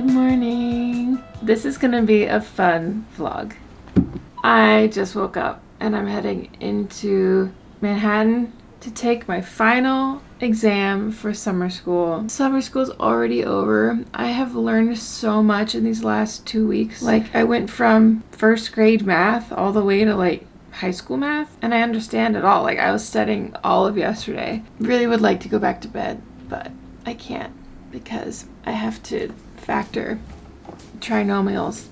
morning. This is gonna be a fun vlog. I just woke up and I'm heading into Manhattan to take my final exam for summer school. Summer school's already over. I have learned so much in these last 2 weeks. Like, I went from first grade math all the way to like high school math, and I understand it all. Like, I was studying all of yesterday. Really would like to go back to bed, but I can't because I have to factor trinomials.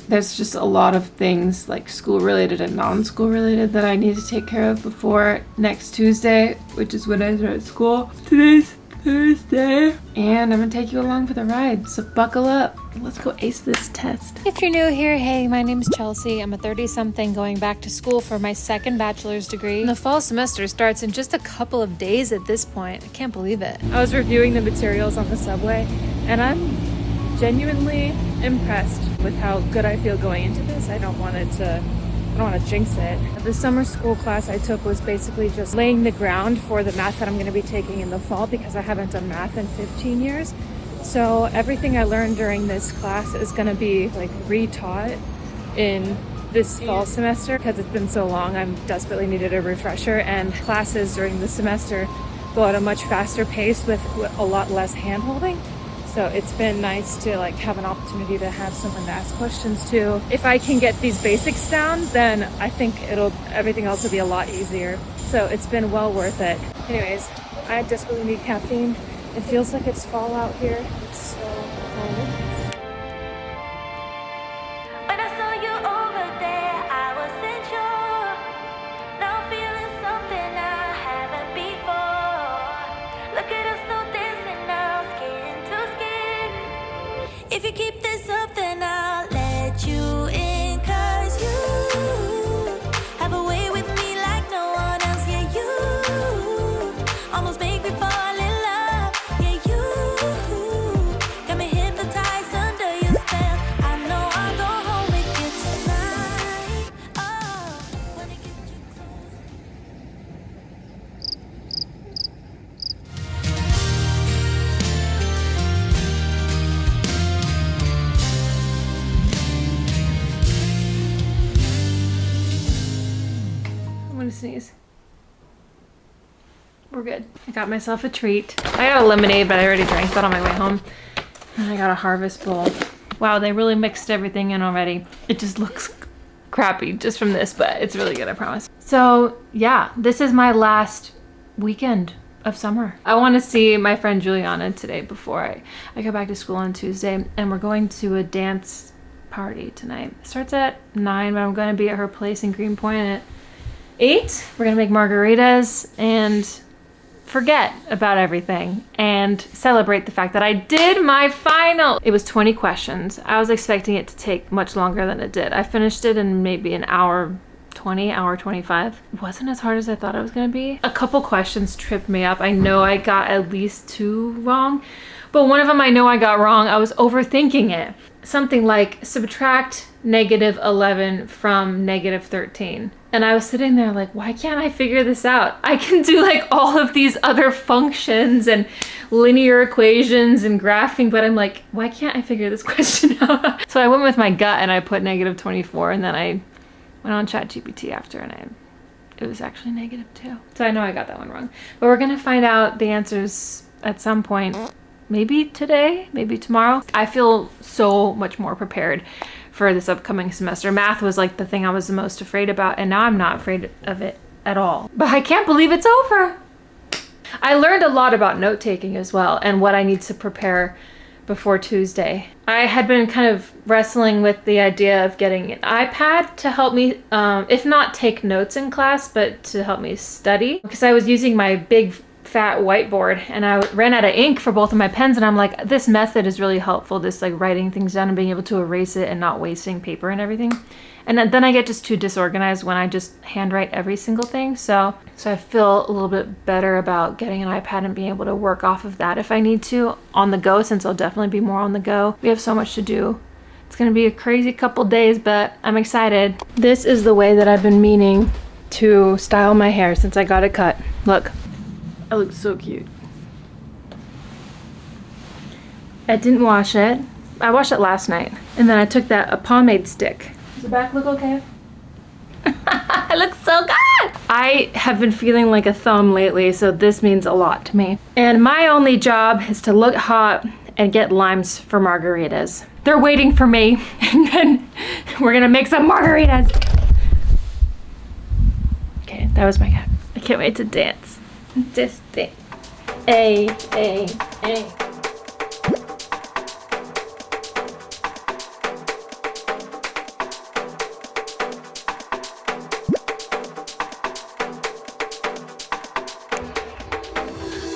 There's just a lot of things like school related and non-school related that I need to take care of before next Tuesday, which is when I start school. Today's Thursday. And I'm gonna take you along for the ride, so buckle up. Let's go ace this test. If you're new here, hey, my name's Chelsea. I'm a 30-something going back to school for my second bachelor's degree. And the fall semester starts in just a couple of days at this point. I can't believe it. I was reviewing the materials on the subway, and I'm genuinely impressed with how good I feel going into this. I don't want to jinx it. The summer school class I took was basically just laying the ground for the math that I'm going to be taking in the fall because I haven't done math in 15 years. So everything I learned during this class is going to be like retaught in this fall semester because it's been so long. I'm desperately needed a refresher, and classes during the semester go at a much faster pace with a lot less hand-holding. So it's been nice to like have an opportunity to have someone to ask questions to. If I can get these basics down, then I think everything else will be a lot easier. So it's been well worth it. Anyways, I desperately need caffeine. It feels like it's fall out here. It's so cold. When I saw you over there, I wasn't sure. Now I'm feeling something I haven't before. Look at us now dancing now, skin to skin. If you keep this up, then I'll let you in, 'cause you have a way with me like no one else. Yeah, you almost make me fall in love. Yeah, you got me hypnotized under your spell. I know I'll go home with you tonight. Oh, wanna get you close. I'm gonna sneeze. We're good. I got myself a treat. I got a lemonade, but I already drank that on my way home. And I got a Harvest bowl. Wow, they really mixed everything in already. It just looks crappy just from this, but it's really good, I promise. So yeah, this is my last weekend of summer. I want to see my friend Juliana today before I go back to school on Tuesday, and we're going to a dance party tonight. It starts at 9, but I'm going to be at her place in Greenpoint at 8. We're gonna make margaritas and forget about everything and celebrate the fact that I did my final. It was 20 questions. I was expecting it to take much longer than it did. I finished it in maybe an hour 20, hour 25. It wasn't as hard as I thought it was gonna be. A couple questions tripped me up. I know I got at least 2 wrong, but one of them I know I got wrong. I was overthinking it. Something like subtract -11 from -13. And I was sitting there like, why can't I figure this out? I can do like all of these other functions and linear equations and graphing, but I'm like, why can't I figure this question out? So I went with my gut and I put -24, and then I went on ChatGPT after, and it was actually -2. So I know I got that one wrong. But we're gonna find out the answers at some point. Maybe today, maybe tomorrow. I feel so much more prepared for this upcoming semester. Math was like the thing I was the most afraid about, and now I'm not afraid of it at all. But I can't believe it's over. I learned a lot about note-taking as well, and what I need to prepare before Tuesday. I had been kind of wrestling with the idea of getting an iPad to help me, if not take notes in class, but to help me study. Because I was using my big fat whiteboard and I ran out of ink for both of my pens, and I'm like, this method is really helpful, this like writing things down and being able to erase it and not wasting paper and everything. And then I get just too disorganized when I just handwrite every single thing. So I feel a little bit better about getting an iPad and being able to work off of that if I need to on the go, since I'll definitely be more on the go. We have so much to do. It's gonna be a crazy couple days, but I'm excited. This is the way that I've been meaning to style my hair since I got it cut. Look. I look so cute. I didn't wash it. I washed it last night. And then I took a pomade stick. Does the back look okay? It looks so good! I have been feeling like a thumb lately, so this means a lot to me. And my only job is to look hot and get limes for margaritas. They're waiting for me, and then we're gonna make some margaritas. Okay, that was my cat. I can't wait to dance. Just dance. Ay, ay, ay.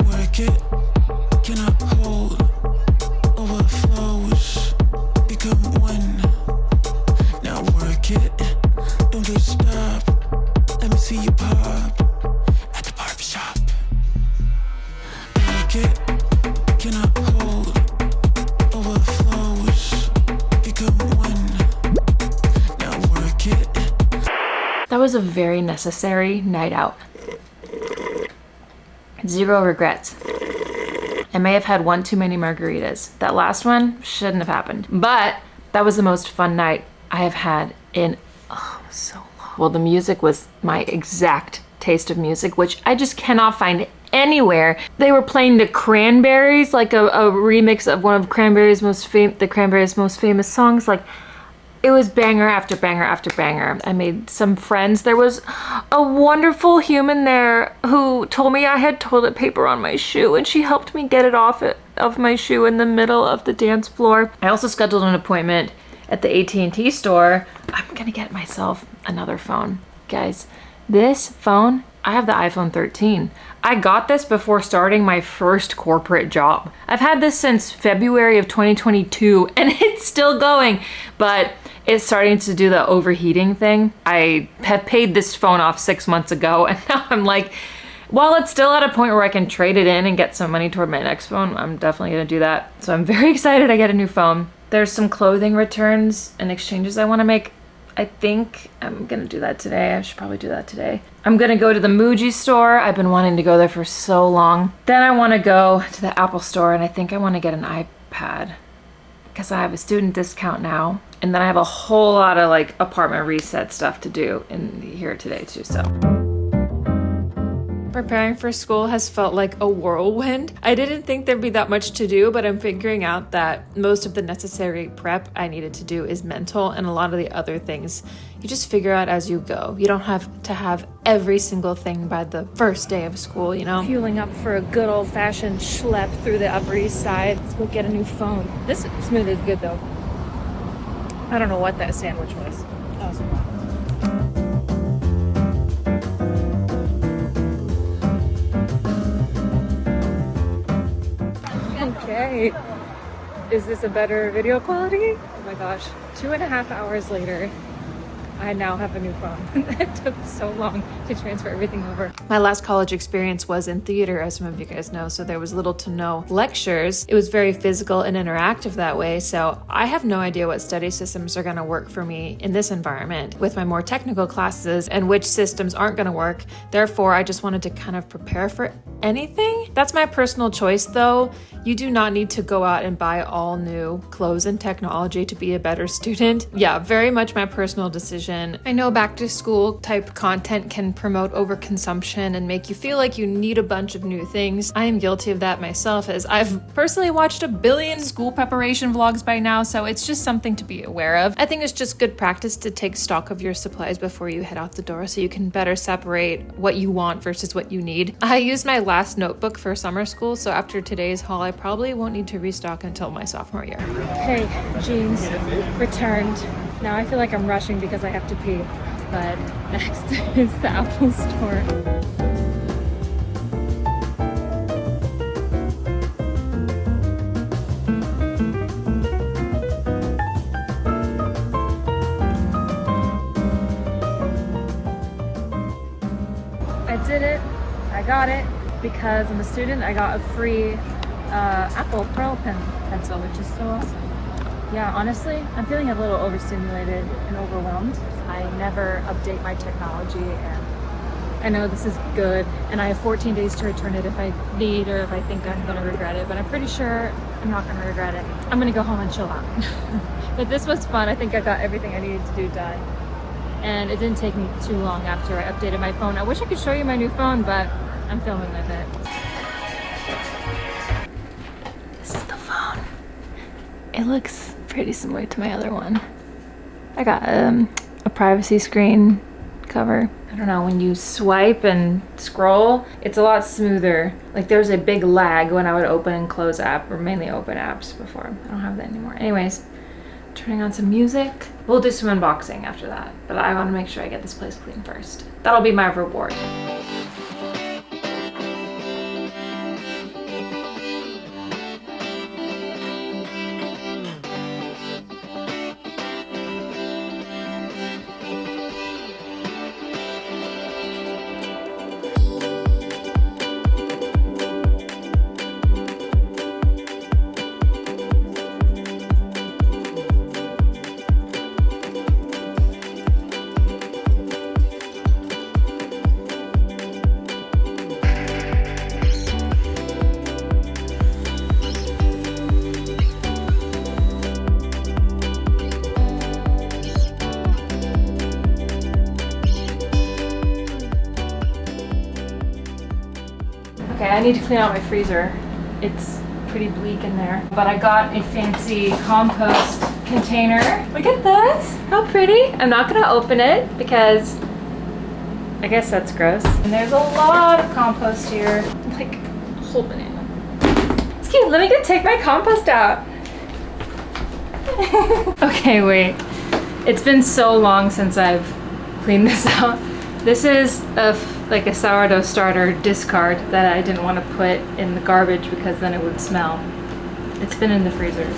Work it, cannot hold, overflows, become one. Now work it, don't just stop. Let me see you pop at the barber shop. Work it, cannot hold, overflows, become one. Now work it. That was a very necessary night out. Zero regrets. I may have had one too many margaritas. That last one shouldn't have happened. But that was the most fun night I have had in so long. Well, the music was my exact taste of music, which I just cannot find anywhere. They were playing the Cranberries, like a remix of one of the Cranberries' most famous songs. Like, it was banger after banger after banger. I made some friends. There was a wonderful human there who told me I had toilet paper on my shoe, and she helped me get it off of my shoe in the middle of the dance floor. I also scheduled an appointment at the AT&T store. I'm gonna get myself another phone. Guys, this phone, I have the iPhone 13. I got this before starting my first corporate job. I've had this since February of 2022 and it's still going, but it's starting to do the overheating thing. I have paid this phone off 6 months ago, and now I'm like, while it's still at a point where I can trade it in and get some money toward my next phone, I'm definitely gonna do that. So I'm very excited I get a new phone. There's some clothing returns and exchanges I wanna make. I think I'm gonna do that today. I should probably do that today. I'm gonna go to the Muji store. I've been wanting to go there for so long. Then I wanna go to the Apple store, and I think I wanna get an iPad because I have a student discount now. And then I have a whole lot of like apartment reset stuff to do in here today too, so. Preparing for school has felt like a whirlwind. I didn't think there'd be that much to do, but I'm figuring out that most of the necessary prep I needed to do is mental, and a lot of the other things you just figure out as you go. You don't have to have every single thing by the first day of school, you know? Fueling up for a good old-fashioned schlep through the Upper East Side. Let's go get a new phone. This smoothie is good though. I don't know what that sandwich was. That was wild. Okay. Is this a better video quality? Oh my gosh. 2.5 hours later, I now have a new phone. It took so long to transfer everything over. My last college experience was in theater, as some of you guys know, so there was little to no lectures. It was very physical and interactive that way, so I have no idea what study systems are gonna work for me in this environment with my more technical classes and which systems aren't gonna work. Therefore, I just wanted to kind of prepare for anything. That's my personal choice though. You do not need to go out and buy all new clothes and technology to be a better student. Yeah, very much my personal decision. I know back to school type content can promote overconsumption and make you feel like you need a bunch of new things. I am guilty of that myself, as I've personally watched 1 billion school preparation vlogs by now, so it's just something to be aware of. I think it's just good practice to take stock of your supplies before you head out the door so you can better separate what you want versus what you need. I used my last notebook for summer school, so after today's haul, I probably won't need to restock until my sophomore year. Okay, jeans returned. Now I feel like I'm rushing because I have to pee, but next is the Apple store. I did it. I got it. Because I'm a student, I got a free Apple Pearl pencil, which is so awesome. Yeah, honestly, I'm feeling a little overstimulated and overwhelmed. I never update my technology, and I know this is good, and I have 14 days to return it if I need or if I think I'm gonna regret it, but I'm pretty sure I'm not gonna regret it. I'm gonna go home and chill out. But this was fun. I think I got everything I needed to do done. And it didn't take me too long after I updated my phone. I wish I could show you my new phone, but I'm filming with it. This is the phone. It looks pretty similar to my other one. I got a privacy screen cover. I don't know, when you swipe and scroll, it's a lot smoother. Like there's a big lag when I would open and close app, or mainly open apps before. I don't have that anymore. Anyways, turning on some music. We'll do some unboxing after that, but I want to make sure I get this place clean first. That'll be my reward. Okay, I need to clean out my freezer. It's pretty bleak in there. But I got a fancy compost container. Look at this, how pretty. I'm not gonna open it because I guess that's gross. And there's a lot of compost here, like a whole banana. It's cute, let me go take my compost out. Okay, wait. It's been so long since I've cleaned this out. This is like a sourdough starter discard that I didn't want to put in the garbage because then it would smell. It's been in the freezer.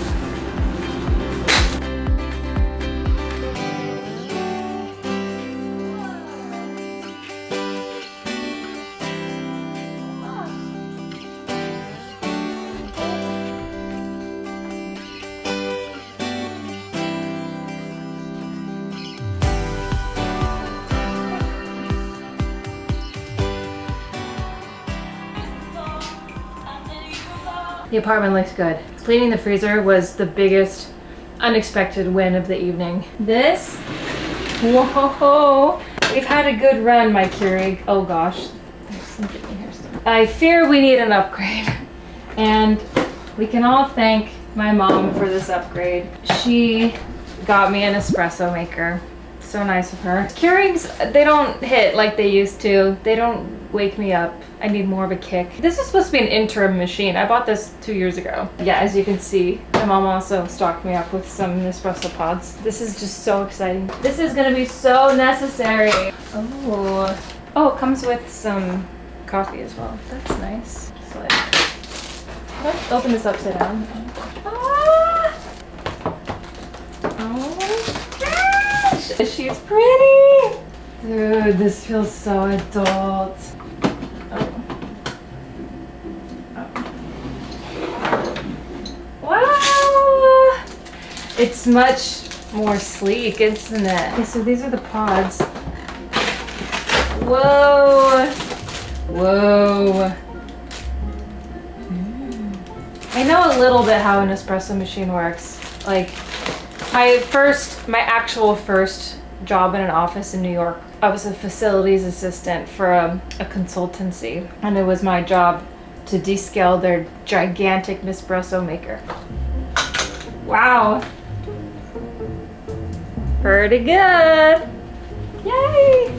The apartment looks good. Cleaning the freezer was the biggest unexpected win of the evening. This, whoa, we've had a good run, my Keurig. Oh gosh, there's something in here still. I fear we need an upgrade. And we can all thank my mom for this upgrade. She got me an espresso maker. So nice of her. Keurigs, they don't hit like they used to. They don't wake me up. I need more of a kick. This is supposed to be an interim machine. I bought this 2 years ago. Yeah, as you can see, my mom also stocked me up with some Nespresso pods. This is just so exciting. This is gonna be so necessary. Oh, it comes with some coffee as well. That's nice. It's like, let's open this upside down. Ah! Oh my gosh, she's pretty. Dude, this feels so adult. Wow! It's much more sleek, isn't it? Okay, so these are the pods. Whoa! Whoa! I know a little bit how an espresso machine works. Like, my actual first job in an office in New York, I was a facilities assistant for a consultancy, and it was my job to descale their gigantic Nespresso maker. Wow. Pretty good. Yay!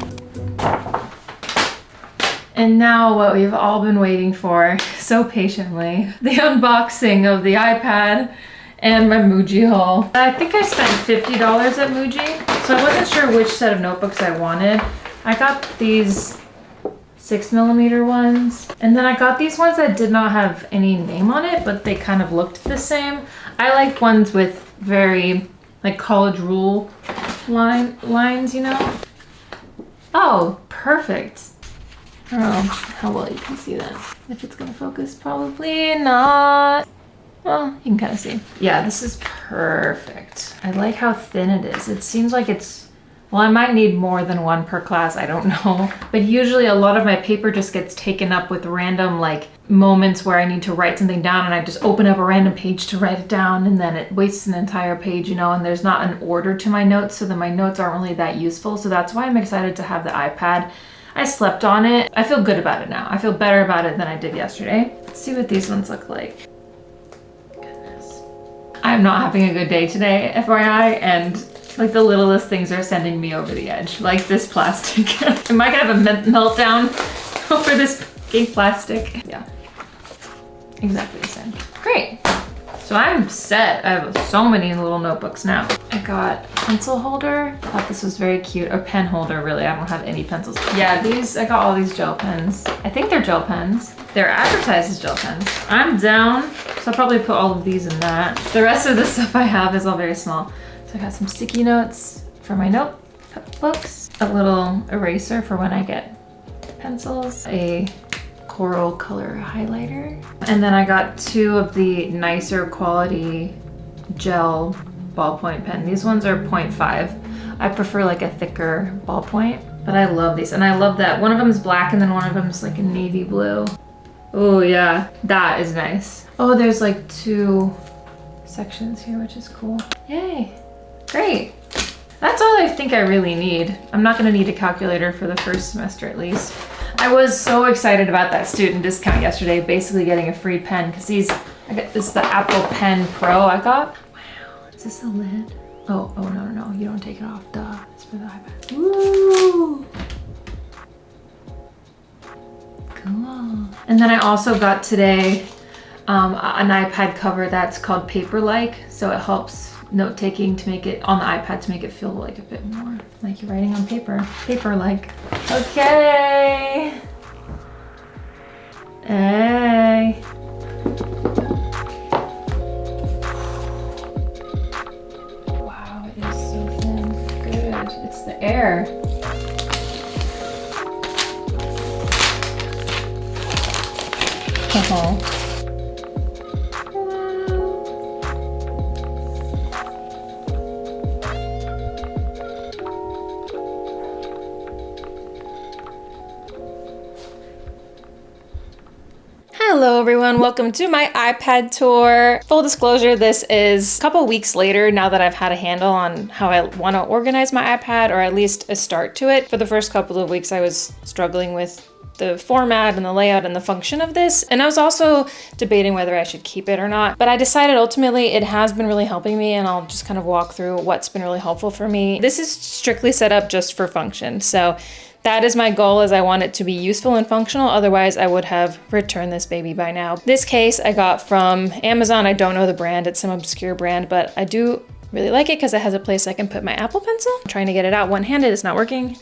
And now what we've all been waiting for so patiently, the unboxing of the iPad and my Muji haul. I think I spent $50 at Muji, so I wasn't sure which set of notebooks I wanted. I got these 6mm ones, and then I got these ones that did not have any name on it, but they kind of looked the same. I like ones with very like college rule lines, you know? Oh, perfect. I don't know how well you can see that. If it's gonna focus, probably not. Well, you can kind of see. Yeah, this is perfect. I like how thin it is. It seems like it's Well, I might need more than one per class, I don't know. But usually a lot of my paper just gets taken up with random like moments where I need to write something down and I just open up a random page to write it down and then it wastes an entire page, you know, and there's not an order to my notes, so then my notes aren't really that useful. So that's why I'm excited to have the iPad. I slept on it. I feel good about it now. I feel better about it than I did yesterday. Let's see what these ones look like. Goodness. I'm not having a good day today, FYI, and like the littlest things are sending me over the edge. Like this plastic. Am I gonna have a meltdown over this fucking plastic? Yeah, exactly the same. Great. So I'm set. I have so many little notebooks now. I got a pencil holder. I thought this was very cute. Or pen holder, really. I don't have any pencils. Yeah, these, I got all these gel pens. I think they're gel pens. They're advertised as gel pens. I'm down, so I'll probably put all of these in that. The rest of the stuff I have is all very small. So I got some sticky notes for my notebooks, a little eraser for when I get pencils, a coral color highlighter, and then I got 2 of the nicer quality gel ballpoint pen. These ones are 0.5. I prefer like a thicker ballpoint, but I love these. And I love that one of them is black and then one of them is like a navy blue. Oh yeah, that is nice. Oh, there's like 2 sections here, which is cool. Yay, great. That's all I think I really need. I'm not gonna need a calculator for the first semester at least. I was so excited about that student discount yesterday, basically getting a free pen, because I got this, the Apple Pen Pro I got. Wow, is this a lid? Oh, no, you don't take it off, duh. It's for the iPad. Ooh. Cool. And then I also got today an iPad cover that's called Paper-like, so it helps note-taking to make it on the iPad to make it feel like a bit more like you're writing on paper. Paper-like. Okay. Hey. Wow, it is so thin. Good. It's the air. Uh-huh. Hello everyone, welcome to my iPad tour. Full disclosure, this is a couple weeks later now that I've had a handle on how I want to organize my iPad, or at least a start to it. For the first couple of weeks I was struggling with the format and the layout and the function of this, and I was also debating whether I should keep it or not, but I decided ultimately it has been really helping me, and I'll just kind of walk through what's been really helpful for me. This is strictly set up just for function, so that is my goal, is I want it to be useful and functional. Otherwise, I would have returned this baby by now. This case I got from Amazon. I don't know the brand. It's some obscure brand, but I do really like it because it has a place I can put my Apple Pencil. I'm trying to get it out one-handed. It's not working.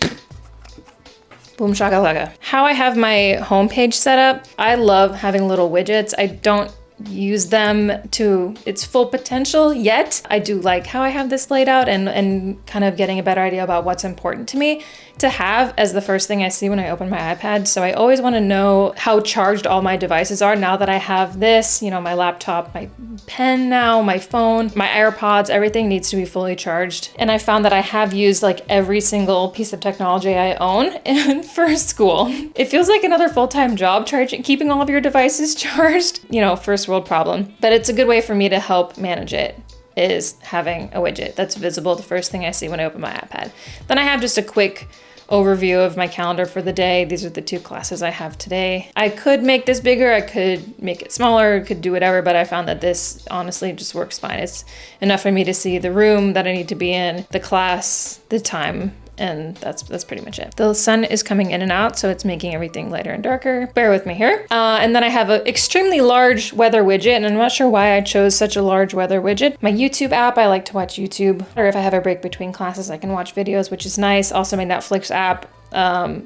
Boom shakalaka. How I have my homepage set up, I love having little widgets. I don't use them to its full potential yet. I do like how I have this laid out, and kind of getting a better idea about what's important to me to have as the first thing I see when I open my iPad. So I always want to know how charged all my devices are now that I have this, you know, my laptop, my pen now, my phone, my AirPods, everything needs to be fully charged. And I found that I have used like every single piece of technology I own for school. It feels like another full-time job, keeping all of your devices charged. You know, first world problem. But it's a good way for me to help manage it, is having a widget that's visible the first thing I see when I open my iPad. Then I have just a quick overview of my calendar for the day. These are the 2 classes I have today. I could make this bigger, I could make it smaller, could do whatever, but I found that this honestly just works fine. It's enough for me to see the room that I need to be in, the class, the time, and that's pretty much it. The sun is coming in and out, so it's making everything lighter and darker. Bear with me here. And then I have an extremely large weather widget, and I'm not sure why I chose such a large weather widget. My YouTube app, I like to watch YouTube, or if I have a break between classes, I can watch videos, which is nice. Also my Netflix app. I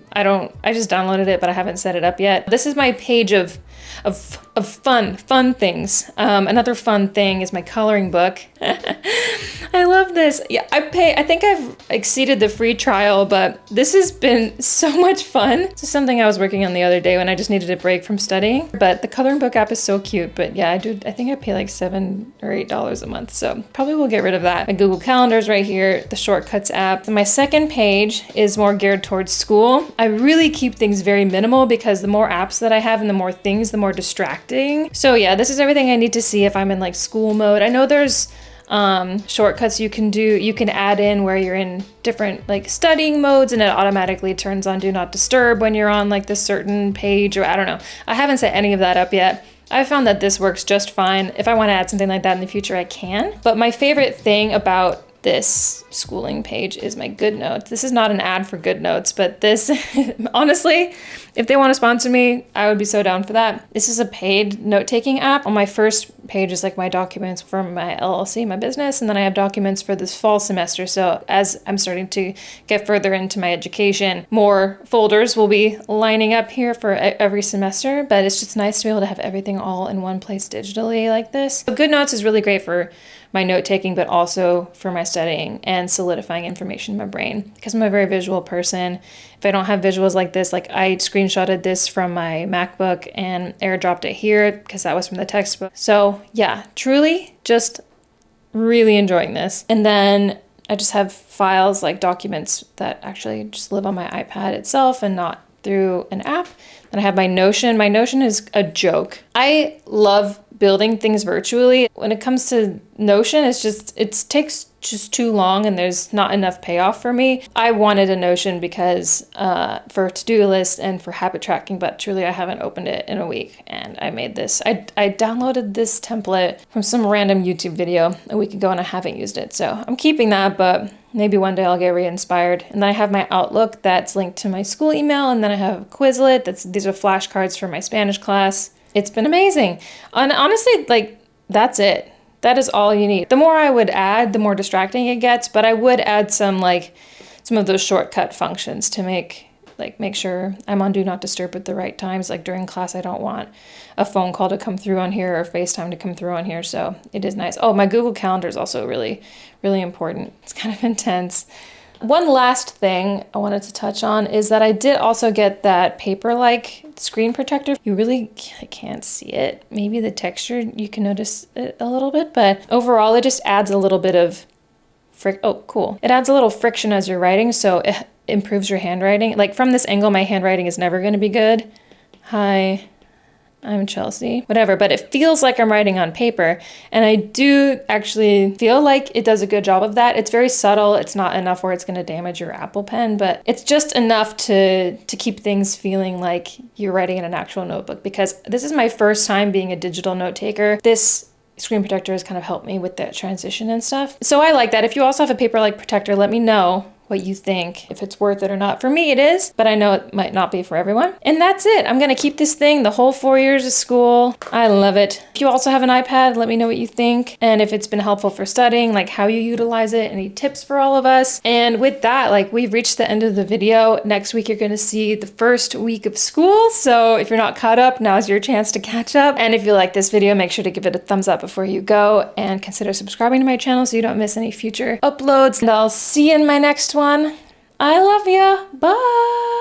just downloaded it, but I haven't set it up yet. This is my page of fun things. Another fun thing is my coloring book. I love this. Yeah, I think I've exceeded the free trial, but this has been so much fun. This is something I was working on the other day when I just needed a break from studying. But the coloring book app is so cute. But yeah, I think I pay like $7 or $8 a month. So probably will get rid of that. My Google Calendar's right here, the shortcuts app. My second page is more geared towards school. I really keep things very minimal because the more apps that I have and the more things, the more distracting. So yeah, this is everything I need to see if I'm in like school mode. I know there's shortcuts you can add in where you're in different like studying modes and it automatically turns on do not disturb when you're on like this certain page, or I don't know. I haven't set any of that up yet. I found that this works just fine. If I want to add something like that in the future, I can. But my favorite thing about this schooling page is my GoodNotes. This is not an ad for GoodNotes, but this, honestly, if they want to sponsor me, I would be so down for that. This is a paid note-taking app. On my first page is like my documents for my LLC, my business, and then I have documents for this fall semester. So as I'm starting to get further into my education, more folders will be lining up here for every semester, but it's just nice to be able to have everything all in one place digitally like this. So GoodNotes is really great for my note-taking, but also for my studying and solidifying information in my brain because I'm a very visual person. If I don't have visuals like this, like I screenshotted this from my MacBook and airdropped it here because that was from the textbook. So yeah, truly just really enjoying this. And then I just have files like documents that actually just live on my iPad itself and not through an app. Then I have my Notion. My Notion is a joke. I love building things virtually. When it comes to Notion, it takes just too long and there's not enough payoff for me. I wanted a Notion because for to-do list and for habit tracking, but truly I haven't opened it in a week and I made this. I downloaded this template from some random YouTube video a week ago and I haven't used it. So I'm keeping that, but maybe one day I'll get re-inspired. And then I have my Outlook that's linked to my school email, and then I have Quizlet. These are flashcards for my Spanish class. It's been amazing. And honestly, like, that's it. That is all you need. The more I would add, the more distracting it gets, but I would add some of those shortcut functions to make sure I'm on Do Not Disturb at the right times. Like during class, I don't want a phone call to come through on here or FaceTime to come through on here. So it is nice. Oh, my Google Calendar is also really, really important. It's kind of intense. One last thing I wanted to touch on is that I did also get that paper-like screen protector. You really can't see it. Maybe the texture, you can notice it a little bit, but overall it just adds a little bit of oh, cool. It adds a little friction as you're writing, so it improves your handwriting. Like from this angle, my handwriting is never going to be good. Hi, I'm Chelsea. Whatever, but it feels like I'm writing on paper, and I do actually feel like it does a good job of that. It's very subtle. It's not enough where it's going to damage your Apple Pen, but it's just enough to keep things feeling like you're writing in an actual notebook, because this is my first time being a digital note taker. This screen protector has kind of helped me with that transition and stuff. So I like that. If you also have a paper-like protector, let me know what you think, if it's worth it or not. For me, it is, but I know it might not be for everyone. And that's it. I'm gonna keep this thing the whole 4 years of school. I love it. If you also have an iPad, let me know what you think. And if it's been helpful for studying, like how you utilize it, any tips for all of us. And with that, like we've reached the end of the video. Next week, you're gonna see the first week of school. So if you're not caught up, now's your chance to catch up. And if you like this video, make sure to give it a thumbs up before you go and consider subscribing to my channel so you don't miss any future uploads. And I'll see you in my next one. I love ya. Bye.